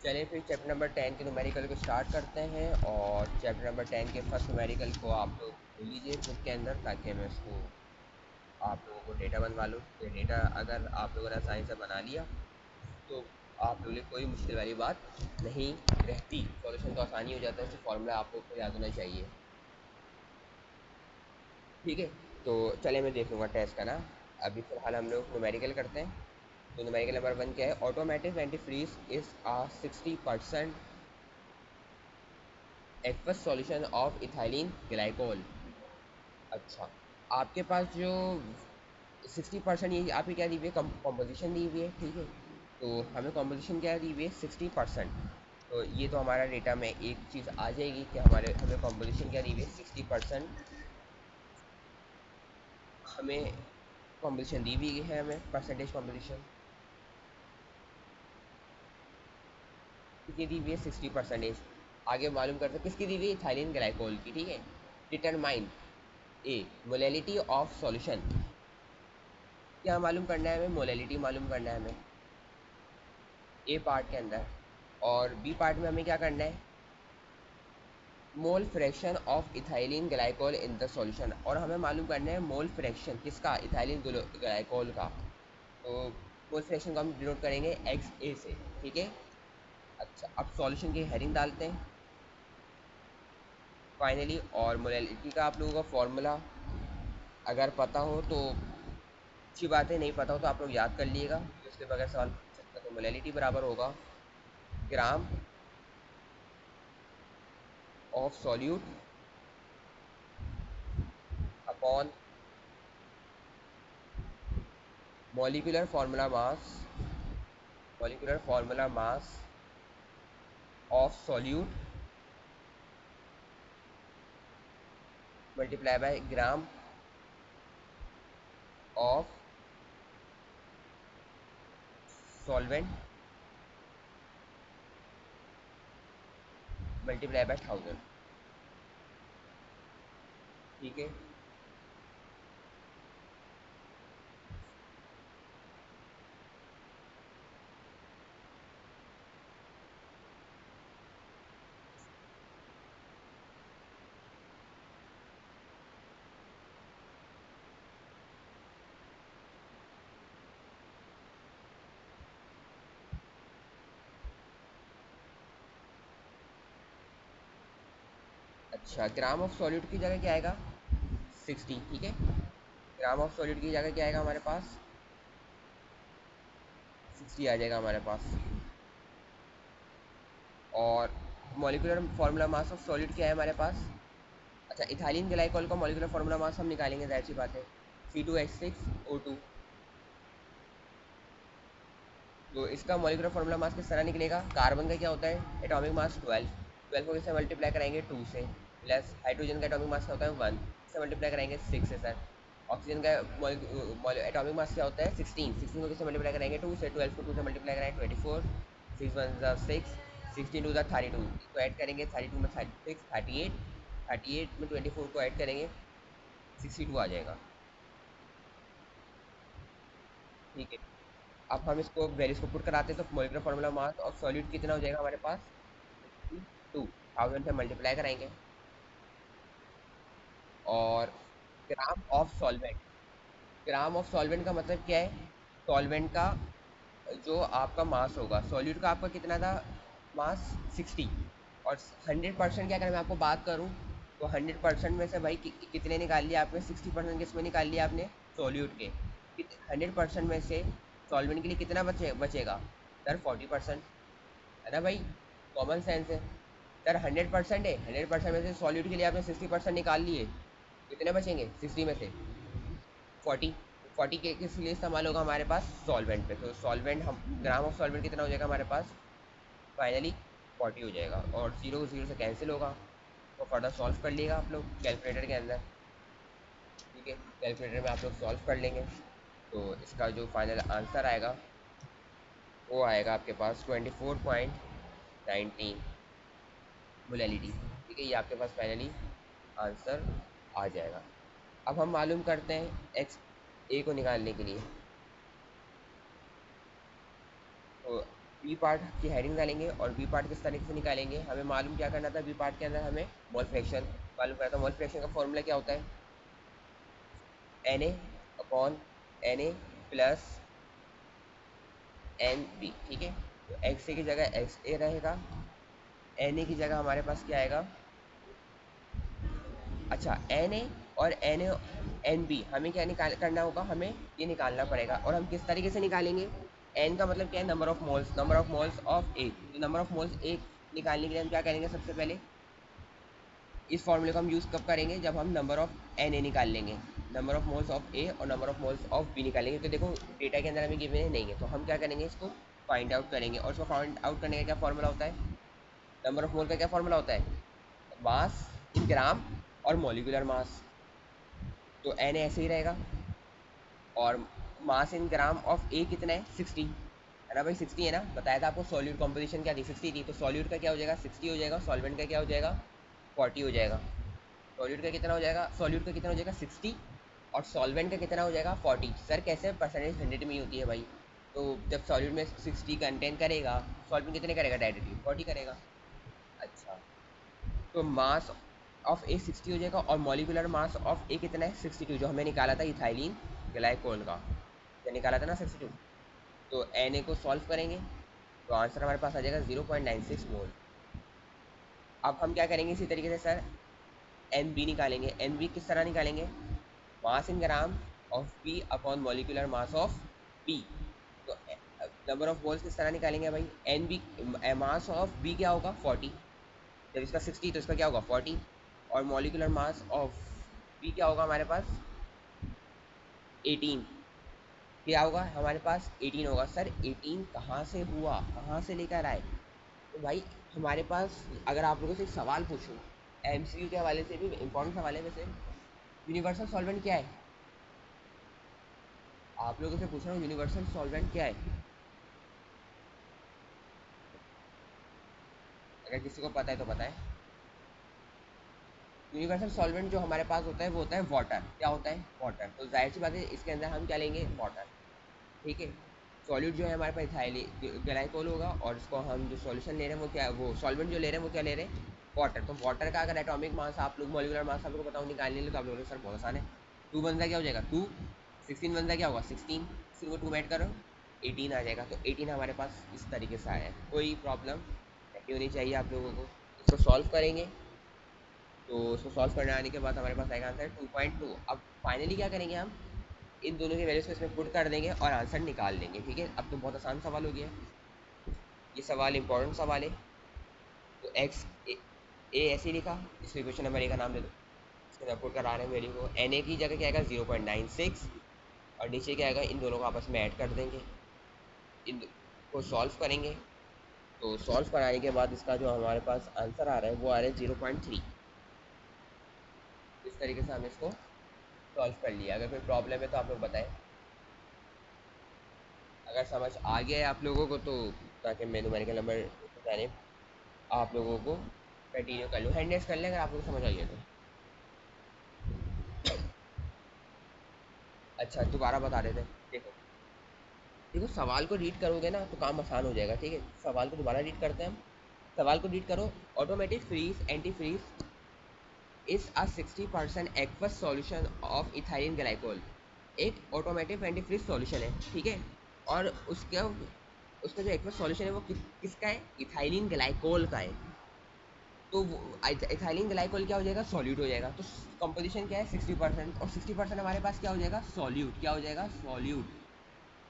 चलिए फिर chapter number 10 के न्यूमेरिकल को स्टार्ट करते हैं। और चैप्टर नंबर 10 के फर्स्ट न्यूमेरिकल को आप लोग खोल लीजिए बुक के अंदर, ताकि मैं उसको आप लोगों को डेटा बनवा लूँ। ये डेटा अगर आप लोगों ने आसानी से बना लिया तो आप लोगों के लिए कोई मुश्किल वाली बात नहीं रहती। सॉल्यूशन तो आसानी हो जाता है, सिर्फ फॉर्मूला आप लोग को याद होना चाहिए। ठीक है, तो चलिए मैं देख लूँगा टेस्ट का ना। अभी फ़िलहाल हम लोग न्यूमेरिकल करते हैं। तो न्यूमेरिकल नंबर 1 क्या है? Automatic antifreeze is a 60% aqueous solution of ethylene glycol. अच्छा, आपके पास जो 60% ये आपकी क्या दी हुई है? कॉम्पोजिशन दी हुई है। ठीक है, तो हमें कॉम्पोजिशन क्या दी हुई है? 60%। तो ये तो हमारा डेटा में एक चीज़ आ जाएगी कि हमें कॉम्पोजिशन क्या दी हुई है? 60% हमें कॉम्पोजिशन दी हुई है। हमें परसेंटेज कॉम्पोजिशन कितनी दी हुई है? 60%। आगे मालूम करते हैं किसकी दी हुई है? इथाइलिन ग्लाइकोल की। ठीक है, determine A molality of solution. क्या मालूम करना है हमें? मोलैलिटी मालूम करना है हमें ए पार्ट के अंदर। और बी पार्ट में हमें क्या करना है? मोल fraction of ethylene glycol in the solution. और हमें मालूम करना है मोल फ्रैक्शन किसका? इथाइलिन ग्लाइकोल का। तो मोल फ्रैक्शन को हम डिनोट करेंगे एक्स ए से। ठीक है, अच्छा अब सॉल्यूशन की हेडिंग डालते हैं फाइनली। और मोलैलिटी का आप लोगों का फॉर्मूला अगर पता हो तो अच्छी बात है, नहीं पता हो तो आप लोग याद कर लीजिएगा, उसके बगैर सवाल पूछ सकता। तो मोलैलिटी बराबर होगा gram of solute upon molecular formula mass, molecular formula mass of solute multiply by gram of solvent multiply by 1000। ठीक है, अच्छा ग्राम ऑफ सॉल्यूट की जगह क्या आएगा? 60। ठीक है, ग्राम ऑफ सॉल्यूट की जगह क्या आएगा हमारे पास? 60 आ जाएगा हमारे पास। और molecular formula mass of solid क्या है हमारे पास? अच्छा, इथाइलिन ग्लाइकोल का मॉलिक्यूलर फार्मूला मास हम निकालेंगे, जाहिर सी बात है, C2H6O2। तो इसका मॉलिक्यूलर फार्मूला मास किस तरह निकलेगा? कार्बन का क्या होता है? Atomic mass 12। 12 को किससे मल्टीप्लाई कराएंगे? 2 से। प्लस हाइड्रोजन का एटॉमिक मास क्या होता है? 1। इससे मल्टीप्लाई कराएंगे 6 से सर। ऑक्सीजन का एटॉमिक मास क्या होता है? 16। 16 को किससे मल्टीप्लाई कराएंगे? 2 से। 12 को 2 से मल्टीप्लाई कराएंगे 24। 6 1 6, 16 2 32। इसको ऐड करेंगे 32 में 36 38, 38 में 24 को ऐड करेंगे 62 आ जाएगा। ठीक है, अब हम इसको वैल्यूज को पुट कराते हैं तो molecular formula mass of solid कितना हो जाएगा हमारे पास? 62। 1000 से मल्टीप्लाई कराएंगे। और gram of solvent, gram of solvent का मतलब क्या है? सॉल्वेंट का जो आपका मास होगा, सॉल्यूट का आपका कितना था मास? 60। और 100% क्या करें, मैं आपको बात करूं तो 100% में से भाई कितने निकाल लिए आपने? 60% किस में निकाल लिया आपने? सॉल्यूट के। 100% में से सॉल्वेंट के लिए कितना बचेगा सर? 40%। है ना भाई, कॉमन सेंस है। सर 100% है, 100% में से सॉल्यूट के लिए आपने 60% निकाल लिए, कितने बचेंगे 60 में से? 40। 40 के किस लिए इस्तेमाल होगा हमारे पास? सॉल्वेंट पे। तो सॉल्वेंट हम ग्राम ऑफ सॉल्वेंट कितना हो जाएगा हमारे पास? फाइनली 40 हो जाएगा। और जीरो जीरो से कैंसिल होगा। तो फर्दर सॉल्व कर लिएगा आप लोग कैलकुलेटर के अंदर। ठीक है, कैलकुलेटर में आप लोग सॉल्व कर लेंगे तो इसका जो फाइनल आंसर आएगा वो आएगा आपके पास 24.19 मोलैलिटी। ठीक है, ये आपके पास फाइनली आंसर आ जाएगा। अब हम मालूम करते हैं एक्स ए को निकालने के लिए। तो बी पार्ट की हेडिंग डालेंगे और बी पार्ट किस तरीके से निकालेंगे, हमें मालूम क्या करना था, बी पार्ट के अंदर हमें मोल फ्रैक्शन मालूम करना था। मोल फ्रैक्शन का फॉर्मूला क्या होता है, N A upon N A plus N B, ठीक है। तो एक्स ए की जगह एक्स ए रहेगा, एन ए की जगह हमारे पास क्या आएगा, अच्छा एन ए और एन बी हमें क्या निकाल करना होगा, हमें ये निकालना पड़ेगा। और हम किस तरीके से निकालेंगे, एन का मतलब क्या है, number of moles, number of moles of A. तो नंबर ऑफ मोल्स ए निकालने के लिए हम क्या करेंगे, सबसे पहले इस फॉर्मूले को हम यूज़ कब करेंगे, जब हम नंबर ऑफ एन ए निकाल लेंगे, number of moles of A और number of moles of B निकालेंगे। तो देखो डेटा के अंदर हमें गिवन है नहीं है, तो हम क्या करेंगे, इसको फाइंड आउट करेंगे। और उसको फाइंड आउट करने का क्या फॉर्मूला होता है, नंबर ऑफ मोल का क्या फॉर्मूला होता है, मास इन ग्राम और मॉलिक्यूलर मास। तो एन ऐसे ही रहेगा, और मास इन ग्राम ऑफ ए कितना है, 60 है ना भाई, 60 है ना, बताया था आपको। सॉल्यूट कॉम्पोजिशन क्या थी, 60 थी, तो सॉल्यूट का क्या हो जाएगा, 60 हो जाएगा, सॉल्वेंट का क्या हो जाएगा, 40 हो जाएगा। सॉल्यूट का कितना हो जाएगा, सॉल्यूट का कितना हो जाएगा 60, और सॉल्वेंट का कितना हो जाएगा 40। सर कैसे, परसेंटेज 100 में ही होती है भाई। तो जब सॉल्यूट में 60 कंटेन करेगा, सॉल्वेंट कितने करेगा, डायरेक्टली 40 करेगा। अच्छा, तो मास ऑफ ए 60 हो जाएगा, और मॉलिकुलर मास ऑफ ए कितना है, 62, जो हमें निकाला था इथाइलिन ग्लाइकोल का, क्या निकाला था ना, 62। तो एन ए को सॉल्व करेंगे तो आंसर हमारे पास आ जाएगा 0.96 मोल। अब हम क्या करेंगे इसी तरीके से सर, एन बी निकालेंगे। एन बी किस तरह निकालेंगे, mass in gram of B upon molecular mass of B. तो नंबर ऑफ मोल्स किस तरह निकालेंगे भाई, N B, mass of B क्या होगा 40, जब इसका 60 तो इसका क्या होगा 40, और मॉलिकुलर मास ऑफ बी क्या होगा हमारे पास 18, क्या होगा हमारे पास 18 होगा। सर 18 कहाँ से हुआ, कहाँ से लेकर आए, तो भाई हमारे पास अगर आप लोगों से एक सवाल पूछूं, एमसीक्यू के हवाले से भी इंपॉर्टेंट सवाल है वैसे, यूनिवर्सल सॉल्वेंट क्या है, आप लोगों से पूछ रहा हूँ यूनिवर्सल सॉल्वेंट क्या है, अगर किसी को पता है तो बताएं। यूनिवर्सल सॉल्वेंट जो हमारे पास होता है वो होता है वाटर, क्या होता है वाटर, तो जाहिर सी बात है इसके अंदर हम क्या लेंगे, वाटर, ठीक है। सॉल्यूट जो है हमारे पास इथाइल ग्लाइकोल होगा, और इसको हम जो सॉल्यूशन ले रहे हैं वो क्या, वो सॉल्वेंट जो ले रहे हैं वो क्या ले रहे हैं, वाटर। तो वाटर का अगर एटॉमिक मास आप लोग, मॉलिक्यूलर मास आप लोग को बताऊँ निकालने के लिए, तो आप लोगों को सर बहुत आसान है, 2 बनता क्या हो जाएगा 2, 16 बनता क्या होगा 16, 16 को 2 में ऐड करो 18 आ जाएगा। तो 18 हमारे पास इस तरीके से आया है, कोई प्रॉब्लम नहीं होनी चाहिए आप लोगों को। इसको सॉल्व करेंगे, तो उसको सॉल्व करने आने के बाद हमारे पास आएगा आंसर 2.2। अब फाइनली क्या करेंगे, हम इन दोनों की वैल्यूज को इसमें पुट कर देंगे और आंसर निकाल लेंगे, ठीक है। अब तो बहुत आसान सवाल हो गया, ये सवाल इंपॉर्टेंट सवाल है। तो एक्स ए ऐसे ही लिखा, इसमें क्वेश्चन नंबर ए का नाम दे दो, इसके अंदर पुट करा रहे हैं वैल्यू को, एन ए की जगह क्या आएगा 0.96, और नीचे क्या आएगा, इन दोनों को आपस में ऐड कर देंगे, इन को सॉल्व करेंगे। तो सॉल्व कराने के बाद इसका जो हमारे पास आंसर आ रहा है वो आ रहा है 0.3। इस तरीके से हमने इसको सॉल्व कर लिया। अगर कोई प्रॉब्लम है तो आप लोग बताएं, अगर समझ आ गया है आप लोगों को तो, ताकि मैं न्यूमेरिकल नंबर बताने आप लोगों को कंटिन्यू कर लूँ, हैंड रेस कर लें अगर आप लोगों को समझ आ गया तो। अच्छा दोबारा बता देते हैं, देखो देखो सवाल को रीड करोगे ना तो काम आसान हो जाएगा, ठीक है। सवाल को दोबारा रीड करते हैं हम, सवाल को रीड करो, automatic freeze anti freeze is a 60% aqueous solution of ethylene glycol, एक ऑटोमेटिक एंटी फ्रीज सॉल्यूशन है, ठीक है। और उसका उसका जो एक्वस सॉल्यूशन है वो किसका है, इथाइलिन ग्लाइकोल का है। तो इथाइलिन ग्लाइकोल क्या हो जाएगा, सॉल्यूट हो जाएगा। तो कंपोजिशन क्या है 60%, और 60% हमारे पास क्या हो जाएगा, सॉल्यूट, क्या हो जाएगा सॉल्यूट।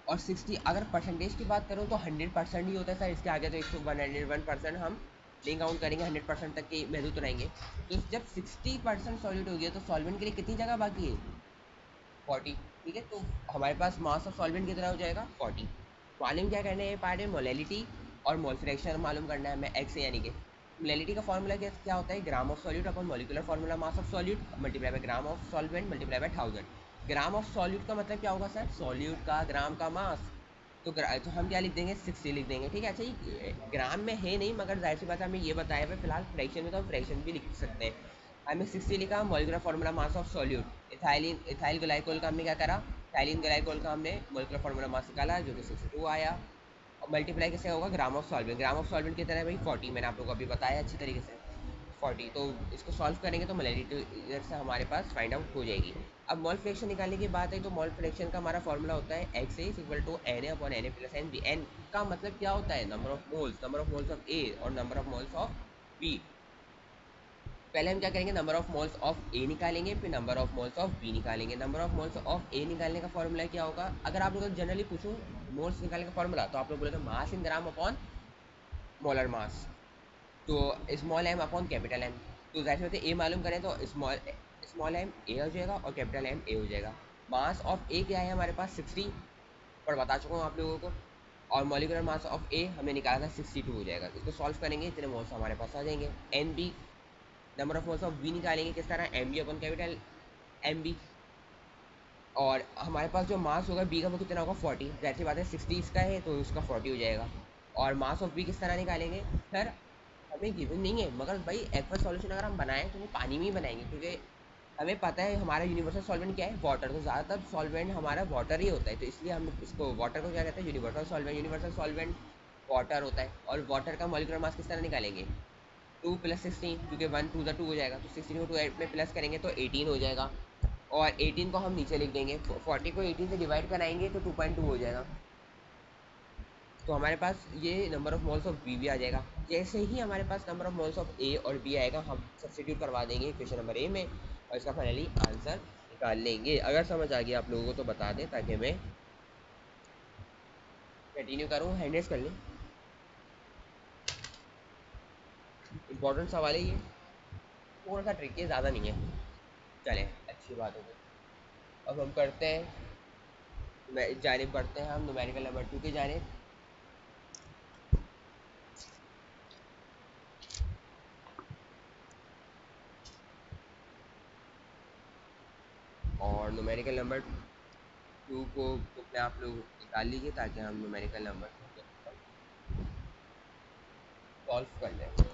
और 60 अगर परसेंटेज की बात करूँ तो 100% ही होता है सर, इसके आगे तो 101% हम नहीं काउंट करेंगे, 100% तक के महदूद रहेंगे। तो जब 60% सॉल्यूट हो गया तो सॉल्वेंट के लिए कितनी जगह बाकी है, 40, ठीक है। तो हमारे पास मास ऑफ सॉल्वेंट कितना हो जाएगा 40। मालूम क्या करना है, पार्ट है मोलैलिटी और मोल फ्रैक्शन मालूम करना है हमें, एक्स यानी कि मोलैलिटी का फॉर्मूला क्या होता है, gram of solute upon molecular formula mass of solute multiply by gram of solvent multiply by 1000। Gram of solute का मतलब क्या होगा सर, सॉल्यूट का ग्राम का मास। तो हम क्या लिख देंगे 60 लिख देंगे, ठीक है। अच्छा ये ग्राम में है नहीं, मगर जाहिर सी बात है हमें ये बताया हुआ फिलहाल फ्रैक्शन में, तो हम फ्रैक्शन भी लिख सकते हैं। हमने 60 लिखा, molecular formula mass of solute ethyl glycol का हमने क्या करा, इथाइलिन ग्लाइकोल का हमने मॉलिक्यूलर फार्मूला मास निकाला जो कि 62 आया। मल्टीप्लाई किससे होगा, gram of solvent. Gram of solvent कितना है भाई, 40, मैंने आप लोगों को अभी बताया अच्छी तरीके से 40। तो इसको सॉल्व करेंगे तो मोलैरिटी से हमारे पास फाइंड आउट हो जाएगी। अब मोल फ्रैक्शन निकालने की बात है तो मोल फ्रैक्शन का हमारा फॉर्मूला होता है X A equal to N A upon N A plus N B. N का मतलब क्या होता है, number of moles of A और number of moles of B. पहले हम क्या करेंगे, number of moles of A निकालेंगे, फिर number of moles of B निकालेंगे। Number of moles of A निकालने का फॉर्मूला क्या होगा, अगर आप लोग जनरली पूछूं मोल्स निकालने का फॉर्मूला, तो आप लोग बोलेंगे मास in gram upon molar mass, तो small M upon capital M. तो जाहिर सी बात है ए मालूम करें तो स्मॉल स्मॉल एम ए हो जाएगा और कैपिटल एम ए हो जाएगा। मास ऑफ ए क्या है हमारे पास 60, पर बता चुका हूँ आप लोगों को। और मॉलिकुलर मास ऑफ ए हमने निकाला था 62 हो जाएगा। इसको सॉल्व करेंगे इतने मोल्स हमारे पास आ जाएंगे। N B, number of moles of B निकालेंगे किस तरह, M B upon capital M B. और हमारे पास जो मास होगा बी का वो कितना होगा 40, जैसी बात है 60 इसका है तो उसका 40 हो जाएगा। और मास ऑफ बी किस तरह निकालेंगे सर, हमें गिवन नहीं है, मगर भाई एक्वस सॉल्यूशन अगर हम बनाएं तो वो पानी में ही बनाएंगे, क्योंकि हमें पता है हमारा यूनिवर्सल सॉल्वेंट क्या है, वाटर। तो ज़्यादातर सॉल्वेंट हमारा वाटर ही होता है, तो इसलिए हम इसको वाटर को क्या कहते हैं, universal solvent. Universal solvent water होता है। और वाटर का मॉलिक्यूलर मास किस तरह निकालेंगे, 2 + 16, क्योंकि 1 2 2 हो जाएगा, तो 16 को 2 8 में प्लस करेंगे तो 18 हो जाएगा। और 18 को हम नीचे लिख देंगे, 40 को 18 से डिवाइड कराएंगे तो 2.2 हो जाएगा। तो हमारे पास ये number of moles of B भी आ जाएगा। जैसे ही हमारे पास number of moles of A और बी आएगा, हम सब्स्टिट्यूट करवा देंगे इक्वेशन नंबर ए में और इसका फाइनली आंसर निकाल लेंगे। अगर समझ आ गया आप लोगों को तो बता दें, ताकि मैं कंटिन्यू करूँ, हैंड रेस कर लें। इंपॉर्टेंट सवाल है ये, थोड़ा सा ट्रिकी है, ज़्यादा नहीं है। चलें, अच्छी बात हो गई। अब हम करते हैं, जानिब बढ़ते हैं हम न्यूमेरिकल नंबर 2 की जानिब। और न्यूमेरिकल नंबर 2 को बुक में आप लोग निकाल लीजिए, ताकि हम न्यूमेरिकल नंबर 2 को सॉल्व कर लें।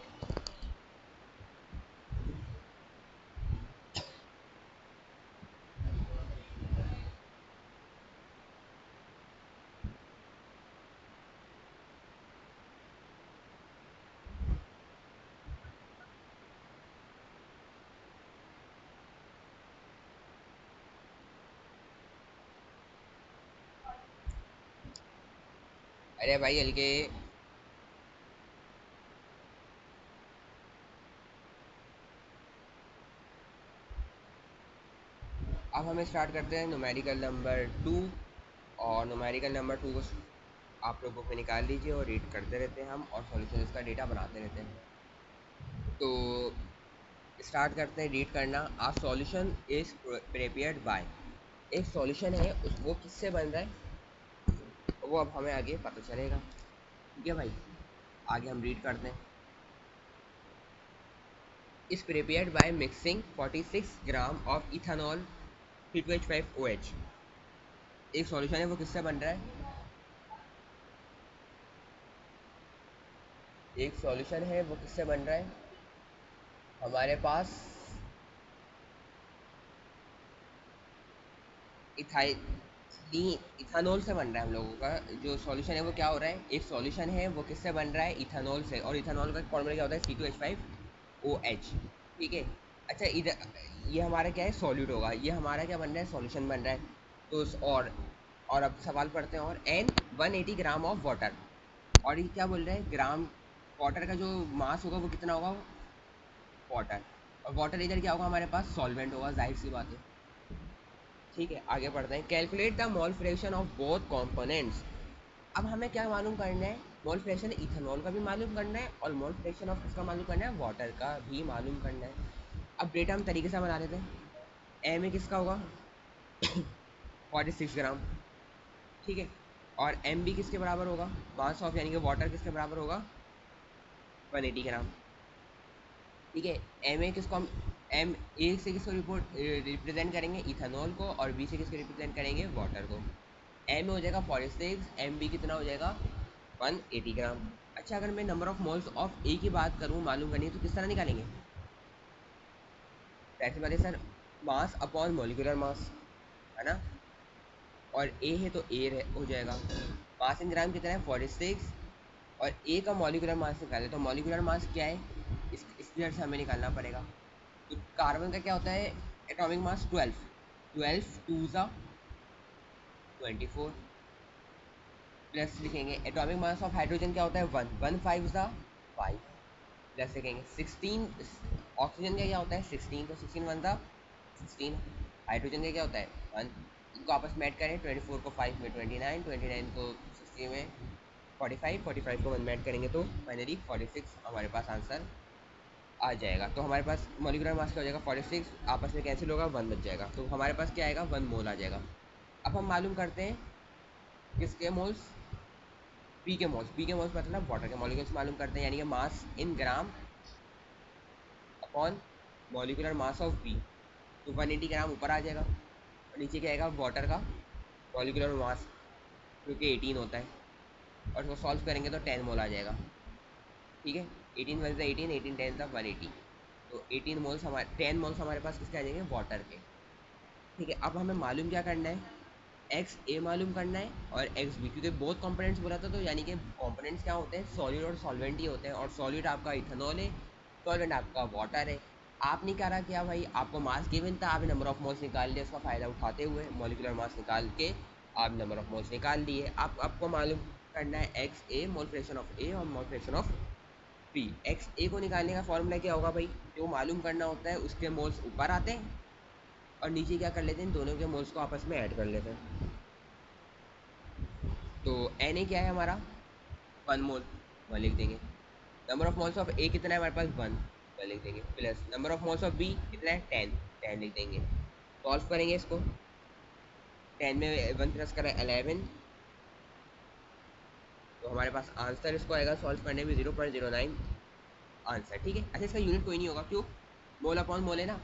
अरे भाई हल्के, अब हमें स्टार्ट करते हैं न्यूमेरिकल नंबर 2। और न्यूमेरिकल नंबर 2 को आप लोग बुक में निकाल लीजिए और रीड करते रहते हैं हम, और सॉल्यूशन इसका डेटा बनाते रहते हैं। तो स्टार्ट करते हैं रीड करना। आ सॉल्यूशन इज प्रिपेयर्ड बाय, एक सॉल्यूशन है उस वो किससे बन रहा है वो अब हमें आगे पता चलेगा। ठीक है भाई, आगे हम रीड करते हैं। Is prepared by mixing 46 gram of ethanol C2H5OH। एक सॉल्यूशन है वो किससे बन रहा है, एक सॉल्यूशन है वो किससे बन रहा है, हमारे पास इथानॉल से बन रहा है। हम लोगों का जो सॉल्यूशन है वो क्या हो रहा है, एक सॉल्यूशन है वो किससे बन रहा है, इथानॉल से। और इथानॉल का फॉर्मूला क्या होता है, C2H5OH। ठीक है। अच्छा, इधर ये हमारा क्या है, सॉल्यूट होगा, ये हमारा क्या बन रहा है, सॉल्यूशन बन रहा है। तो और अब सवाल पढ़ते हैं। और एन 180 ग्राम ऑफ वाटर, और ये क्या बोल रहे हैं, ग्राम वाटर का जो मास होगा वो कितना होगा, वाटर। और वाटर इधर क्या होगा, हमारे पास सॉल्वेंट होगा, जाहिर सी बात है। ठीक है, आगे बढ़ते हैं। Calculate the mole fraction of both components. अब हमें क्या मालूम करना है, मोल फ्रैक्शन इथेनॉल का भी मालूम करना है, और मोल फ्रैक्शन ऑफ किसका मालूम करना है, वाटर का भी मालूम करना है। अब डेटा हम तरीके से बना देते हैं। एम में किसका होगा 46 ग्राम। ठीक है। और एम बी किसके बराबर होगा, मास ऑफ यानी कि वाटर किसके बराबर होगा 180 ग्राम। ठीक है। एम ए किसको हम एम ए से किसको रिप्रेजेंट करेंगे, इथेनॉल को, और बी से किसको रिप्रेजेंट करेंगे, वाटर को। एम हो जाएगा 46, एम बी कितना हो जाएगा 180 ग्राम। अच्छा, अगर मैं नंबर ऑफ मोल्स ऑफ ए की बात करूँ मालूम करनी है, तो किस तरह निकालेंगे, ऐसे बात है sir, mass upon molecular mass, है ना। और ए है तो ए हो जाएगा, मास इन ग्राम कितना है 46, और ए का मॉलिक्यूलर मास निकाले तो मॉलिक्यूलर मास क्या है इसकी वजह से हमें निकालना पड़ेगा। तो कार्बन का क्या होता है एटॉमिक मास 12, 12 टू ज़ा 24, प्लस लिखेंगे एटॉमिक मास ऑफ हाइड्रोजन क्या होता है 1, 1 5 ज़ा 5, प्लस लिखेंगे 16, ऑक्सीजन का क्या होता है 16, तो 16 वन ज़ा 16, हाइड्रोजन का क्या होता है 1, इनको आपस में ऐड करें 24 को 5 में 29, 29 को 60 में 45, 45 को 1 में ऐड करेंगे तो फाइनली 46 हमारे पास आंसर आ जाएगा। तो हमारे पास मॉलिक्यूलर मास क्या हो जाएगा 46, आपस में कैंसिल होगा 1 बच जाएगा, तो हमारे पास क्या आएगा 1 मोल आ जाएगा। अब हम मालूम करते हैं किसके मोल्स, पी के मोल्स, पी के मोल्स मतलब वाटर के मॉलिक्यूल्स मालूम करते हैं, यानी कि mass in gram upon molecular mass of B. तो 180 ग्राम ऊपर आ जाएगा और नीचे क्या आएगा वाटर का मॉलिक्यूलर मास जो कि 18 होता है, और उसको सॉल्व करेंगे तो 10 मोल आ जाएगा। ठीक है, 18 वन 18, 18 10 180, तो 18 मोल्स हमारे 10 मोल्स हमारे पास किसके आ जाएंगे वाटर के। ठीक है, अब हमें मालूम क्या करना है एक्स ए मालूम करना है और एक्स बी, क्योंकि बहुत कंपोनेंट्स बोला था तो यानी कि कंपोनेंट्स क्या होते हैं सॉलिड और सॉल्वेंट ही होते हैं, और सॉलिड आपका इथेनॉल है, सॉल्वेंट आपका वाटर है। आप नहीं कह रहा क्या भाई आपको मास गिवन था आप नंबर ऑफ मोल्स निकाल लिए, उसका फ़ायदा उठाते हुए मॉलिक्यूलर मास निकाल के आप नंबर ऑफ मोल्स निकाल लिए। आप आपको मालूम करना है X A mole fraction of A और mole fraction of B. X A को निकालने का फॉर्मूला क्या होगा भाई, जो मालूम करना होता है उसके मोल्स ऊपर आते हैं और नीचे क्या कर लेते हैं दोनों के मोल्स को आपस में ऐड कर लेते हैं। तो एन ए क्या है हमारा 1 मोल, 1 लिख देंगे। Number of moles of A कितना है हमारे पास 1, 1 लिख देंगे, plus number of moles of B कितना है 10, 10 लिख देंगे। सॉल्व करेंगे इसको, 10 में 1 प्लस करें 11, तो हमारे पास आंसर इसको आएगा सॉल्व करने में 0.09 आंसर। ठीक है, अच्छा इसका यूनिट कोई नहीं होगा, क्यों मोल अपॉन मोल है ना,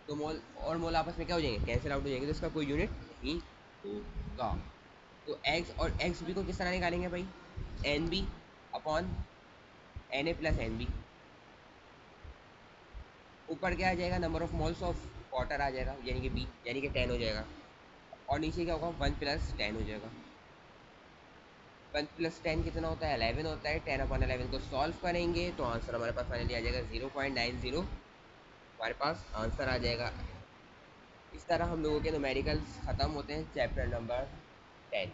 तो मोल और मोल आपस में क्या हो जाएंगे कैंसिल आउट हो जाएंगे, तो इसका कोई यूनिट नहीं होगा। तो एक्स और एक्स बी को किस तरह निकालेंगे भाई, N B upon N A plus N B, ऊपर क्या आ जाएगा number of moles of water आ जाएगा यानी कि बी, यानी कि 10 हो जाएगा, और नीचे क्या होगा 1 प्लस 10 हो जाएगा। 1 प्लस 10 कितना होता है 11 होता है, 10 अपॉन 11 को सॉल्व करेंगे तो आंसर हमारे पास फाइनली आ जाएगा 0.90, हमारे पास आंसर आ जाएगा। इस तरह हम लोगों के न्यूमेरिकल्स ख़त्म होते हैं चैप्टर नंबर 10।